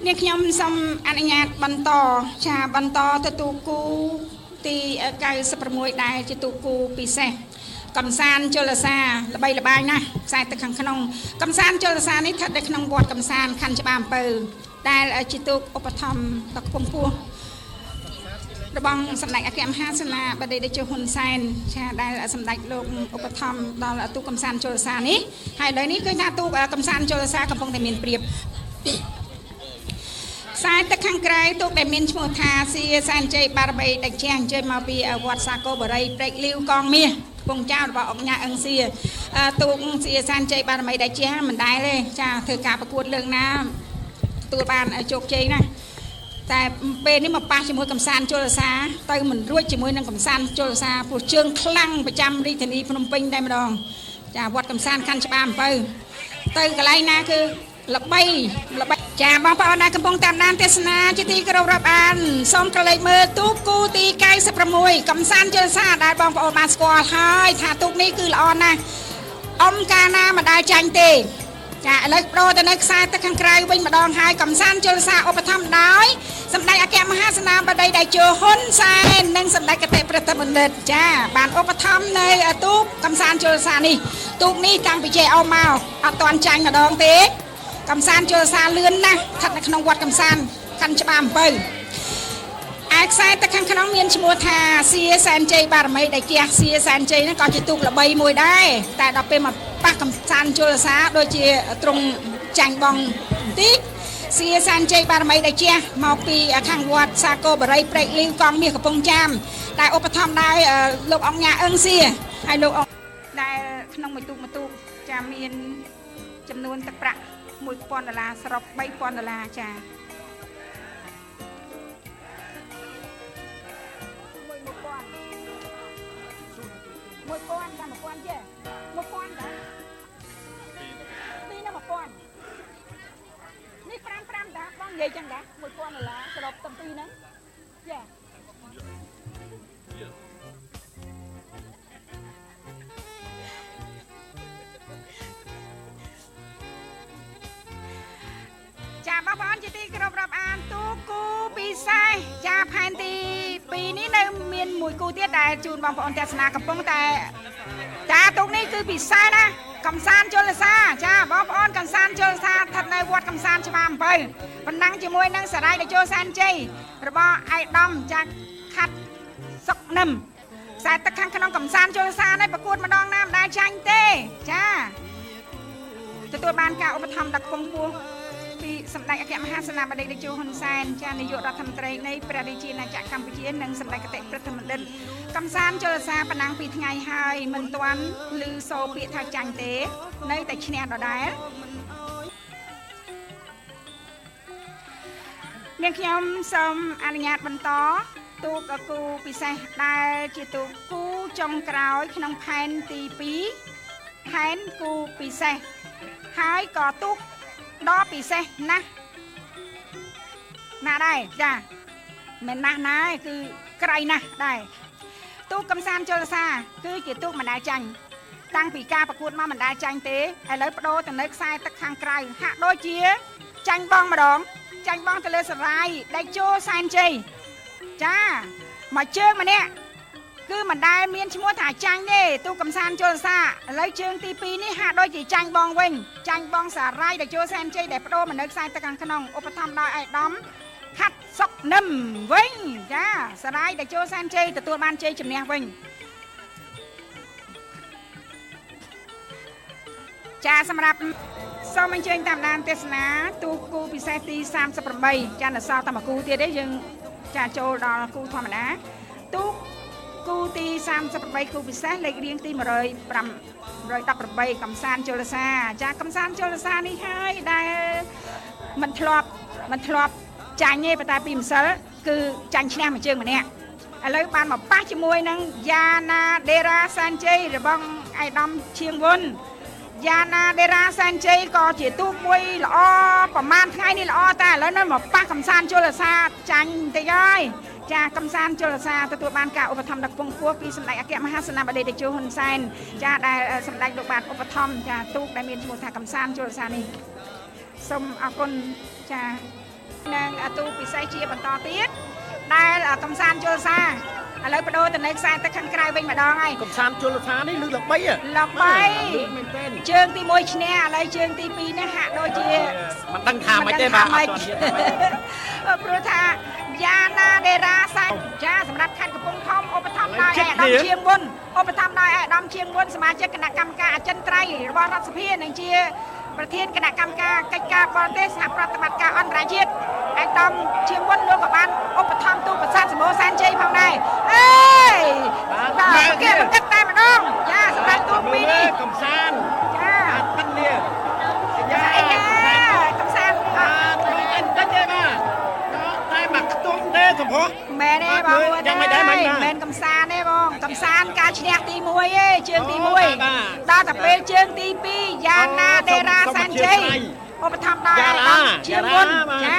នាងខ្ញុំសូមអនុញ្ញាតបន្តចាបន្តទៅទូគូទី96ដែលជាទូគូពិសេសកំសាន្តជលសាល្បីល្បាញណាស់ខ្សែទឹកខាងក្នុងកំសាន្តជលសានេះស្ថិតនៅក្នុងវត្តកំសាន្តខណ្ឌច្បារអំពៅដែលជាទូកឧបត្ថម្ភដ៏ខ្ពង់ខ្ពស់របស់សម្ដេចអគ្គមហាសេនាបតីតេជោហ៊ុនសែនចាដែលសម្ដេចលោកឧបត្ថម្ភដល់ទូកកំសាន្តជលសានេះហើយឥឡូវនេះគឺថាទូកកំសាន្តជលសាកំពុងតែមានព្រៀបខ្សែទឹកខាងក្រៅទូកដែលមានឈ្មោះថាសៀសែនជ័យបារមីដែលជះអញ្ជើញមកពីវត្តសាគរបរិយព្រែកលាវកងមាសពងចៅរបស់អង្គការអឹងសៀទូកសៀសែនជ័យបារមីដែលជះមិនដែលទេចាធ្វើការប្រកួតលើកណាទទួលបានជោគជ័យណាស់តែពេលនេះមកប៉ះជាមួយកំសាន្តជលសាទៅមិនរួចជាមួយនឹងកំសាន្តជលសាព្រោះជើងខ្លាំងប្រចាំរាជធានីភ្នំពេញតែម្ដងចាវត្តកំសាន្តខណ្ឌច្បារអំពៅទៅកន្លែងណាគឺល្បីចាបងប្អូនដែលកំពុងតាមដានទេសនាជាទីគោរពរាប់អានសូមកលេចមើលទូកគូទី96កំសាន្តជលសាដែលបងប្អូនបានស្គាល់ហើយថាទូកនេះគឺល្អណាស់អំកាណាមិនដែលចាញ់ទេចាឥឡូវប្រូទៅនៅខ្សែទឹកខាងក្រៅវិញម្ដងហើយកំសាន្តជលសាឧបត្ថម្ភដោយសម្ដេចអគ្គមហាសេនាបតីតេជោហ៊ុនសែននិងសម្ដេចគតិប្រតិបណ្ឌិតចាបានឧបត្ថម្ភនៅទូកកំសាន្តជលសានេះទូកនេះតាំងពីជ័យអោមកអត់ទាន់ចាញ់ម្ដងទេកំសាន្តជលសាលឿនណាស់ស្ថិតនៅក្នុងវត្តកំសាន្តខណ្ឌច្បារអំពៅឯខ្សែទឹកខាងក្នុងមានឈ្មោះថាសៀសែនជ័យបារមីដែលជះសៀសែនជ័យហ្នឹងក៏ជាទូកល្បីមួយដែរតែដល់ពេលមកប៉ះកំសាន្តជលសាដូចជាទ្រង់ចាញ់បងបន្តិចសៀសែនជ័យបារមីដែលជះមកពីខាងវត្តសាគរបរិយព្រែកលាវកងមាសកំពង់ចាមតែឧបត្ថម្ភដោយលោកអង្គញាអឹងសៀហើយលោកអង្គដែលក្នុងមួយទូកចាមានចំនួនទឹកប្រាក់$1000សរុប$3000ចា1000ចេះ1000តាពីនៅ1000នេះ5តាបងនិយាយចឹងតា$1000សរុបទាំងពីរហ្នឹងចាចាបងប្អូនជាទីគោរពរាប់អានទូគូពិសេសចាផែនទី2នេះនៅមានមួយគូទៀតដែលជូនបងប្អូនទស្សនាកំពុងតែចាទូកនេះគឺពិសេសណាកំសាន្តជលសាចាបងប្អូនកំសាន្តជលសាស្ថិតនៅវត្តកំសាន្តច្បារអំពៅបណ្ដាំងជាមួយនឹងសារាយតេជោសែនជ័យរបស់ឯកឧត្តមចាខាត់សុកនឹមខ្សែទឹកខាងក្នុងកំសាន្តជលសានេះប្រកួតម្ដងណាមិនដែលចាញ់ទេចាទទួលបានការឧបត្ថម្ភដ៏ខ្ពង់ខ្ពស់ពីសម្ដេចអគ្គមហាសេនាបតីតេជោហ៊ុនសែនចានាយករដ្ឋមន្ត្រីនៃព្រះរាជាណាចក្រកម្ពុជានិងសម្ដេចគតិប្រតិបណ្ឌិតកំសាន្តជលសាប៉ុណ្ណឹង2ថ្ងៃហើយមិនទាន់ឮសូរពាក្យថាចាញ់ទេនៅតែឈ្នះដដែលនាងខ្ញុំសូមអនុញ្ញាតបន្តទូកគូពិសេសដែលជាទូកគូចុងក្រោយក្នុងផែនទី2ផែនគូពិសេសហើយក៏ទូកដ៏ពិសេសណាស់ណាដែរចាមិនណាស់ណាឯងគឺក្រៃណាស់ដែរទូកកំសាន្តជលសាគឺជាទូកមិនដែលចាញ់តាំងពីការប្រកួតមកមិនដែលចាញ់ទេឥឡូវបដូរទៅនៅខ្សែទឹកខាងក្រៅហាក់ដូចជាចាញ់បងម្ដងចាញ់បងទៅលើសារាយតេជោសែនជ័យចាមកជើងម្នាក់គឺមិនដែលមានឈ្មោះថាចាញ់ទេទូកកំសាន្តជលសាឥឡូវជើងទី2នេះហាក់ដូចជាចាញ់បងវិញចាញ់បងសារាយតេជោសែនជ័យដែលបដូរមកនៅខ្សែទឹកខាងក្នុងឧបត្ថម្ភដោយឯកឧត្តមខាត់សុកនឹមវិញចាសារាយតេជោសែនជ័យទទួលបានជ័យជំនះវិញចាសម្រាប់សូមអញ្ជើញតាមដានទេសនាទូកគូពិសេសទី38ចានៅសល់តែមួយគូទៀតទេយើងចាចូលដល់គូធម្មតាទូកគូទី38គូពិសេសលេខរៀងទី118កំសាន្តជលសាចាកំសាន្តជលសានេះហើយដែលមិនធ្លាប់ចាញ់ទេប៉ុន្តែពីម្សិលគឺចាញ់ឈ្នះមួយជើងម្នាក់ឥឡូវបានមកប៉ះជាមួយនឹងយ៉ាណាដេរ៉ាសែនជ័យរបស់ឯកឧត្តមឈៀងវុនយ៉ាណាដេរ៉ាសែនជ័យក៏ជាទូកមួយល្អប្រហែលថ្ងៃនេះល្អតែឥឡូវនេះមកប៉ះកំសាន្តជលសាចាញ់តិចហើយចាកំសាន្តជលសាទទួលបានការឧបត្ថម្ភដ៏ខ្ពង់ខ្ពស់ពីសម្ដេចអគ្គមហាសេនាបតីតេជោហ៊ុនសែនចាដែលសម្ដេចលោកបានឧបត្ថម្ភចាទូកដែលមានឈ្មោះថាកំសាន្តជលសានេះសូមអរគុណចា នឹងទូពិសេសជាបន្តទៀតដែលកំសាន្តជលសាឥឡូវបដូរទៅនៅខ្សែទឹកខាងក្រៅវិញម្ដងហើយកំសាន្តជលសានេះលឺល្បីជើងទី1ឈ្នះឥឡូវជើងទី2នេះហាក់ដូចជាមិនដឹងថាមិនទេបាទព្រោះថាយ៉ាណាដេរ៉ាសាច់ចាសម្រាប់ខេត្តកំពង់ធំឧបត្ថម្ភដោយអាដាមជាងមុនឧបត្ថម្ភដោយអាដាមជាងមុនសមាជិកគណៈកម្មការអចិន្ត្រៃយ៍របស់រដ្ឋសភានិងជាប្រធានគណៈកម្មការកិច្ចការបរទេសសហប្រតិបត្តិការអន្តរជាតិអាដាមជាងមុនលោកក៏បានឧបត្ថម្ភទូប្រសាទសម្បូរសែនជ័យផងដែរអេបាទគេមិនគិតតែម្ដងចាសម្រាប់ទូពីនេះកំសាន្តចាប៉ិននេះកំសាន្តតែទេបាទតែមកខ្ទង់ទេសម្ពោះមែនទេបងយ៉ាងមិនដែរមែនកំសាន្តទេបងកំសាន្តការឈ្នះទី1ទេជើងទី1ដល់តែពេលជើងទី2យ៉ាងណាដេរ៉ាសានជ័យឧបត្ថម្ភដោយជាងមុនចា